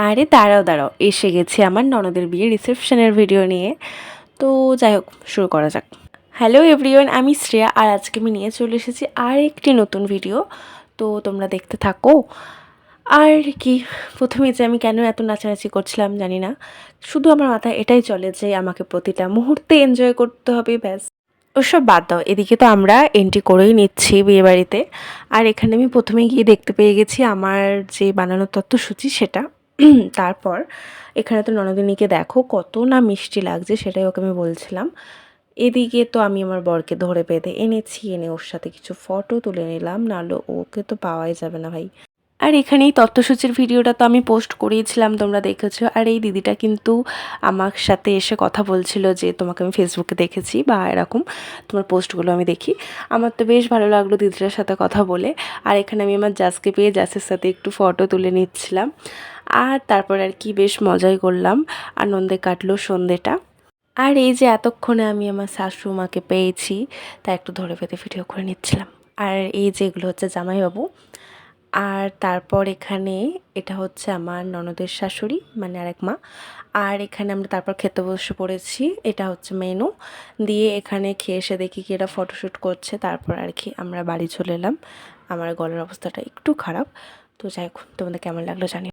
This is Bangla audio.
আরে দাঁড়াও দাঁড়াও, এসে গেছি আমার ননদের বিয়ের রিসেপশনের ভিডিও নিয়ে। তো যাই হোক, শুরু করা যাক। হ্যালো এভরিওয়ান, আমি শ্রেয়া, আর আজকে আমি নিয়ে চলে এসেছি আর একটি নতুন ভিডিও। তো তোমরা দেখতে থাকো। আর কি, প্রথমে যে আমি কেন এত নাচানাচি করছিলাম জানি না, শুধু আমার মাথায় এটাই চলে যে আমাকে প্রতিটা মুহূর্তে এনজয় করতে হবে, ব্যাস। ওসব বাদ দাও, এদিকে তো আমরা এন্ট্রি করেই নিচ্ছি বিয়েবাড়িতে। আর এখানে আমি প্রথমে গিয়ে দেখতে পেয়ে গেছি আমার যে বানানো তত্ত্বসূচি সেটা। তারপর এখানে তো ননদিনীকে দেখো কত না মিষ্টি লাগছে, সেটাই ওকে আমি বলছিলাম। এদিকে তো আমি আমার বরকে ধরে বেঁধে এনেছি, এনে ওর সাথে কিছু ফটো তুলে নিলাম, নাহলে ওকে তো পাওয়াই যাবে না ভাই। আর এখানেই তথ্যসূচির ভিডিওটা তো আমি পোস্ট করিয়েছিলাম, তোমরা দেখেছো। আর এই দিদিটা কিন্তু আমার সাথে এসে কথা বলছিল যে তোমাকে আমি ফেসবুকে দেখেছি বা এরকম, তোমার পোস্টগুলো আমি দেখি। আমার তো বেশ ভালো লাগলো দিদিটার সাথে কথা বলে। আর এখানে আমি আমার জাজকে পেয়ে জাজের সাথে একটু ফটো তুলে নিচ্ছিলাম। আর তারপর আর কি বেশ মজাই করলাম, আনন্দে কাটলো সন্ধেটা। আর এই যে এতক্ষণে আমি আমার শাশুড়িমাকে পেয়েছি, তা একটু ধরে বেঁধে ভিডিও করে নিচ্ছিলাম। আর এই যে এগুলো হচ্ছে জামাইবাবু। আর তারপর এখানে এটা হচ্ছে আমার ননদের শাশুড়ি, মানে আরেক মা। আর এখানে আমরা তারপর খেতে বসে পড়েছি, এটা হচ্ছে মেনু। দিয়ে এখানে খেয়ে এসে দেখি কি এরা ফটোশ্যুট করছে, তারপর আর কি আমরা বাড়ি চলে এলাম। আমার গলার অবস্থাটা একটু খারাপ, তো যাই হোক, তোমাদের কেমন লাগলো জানি।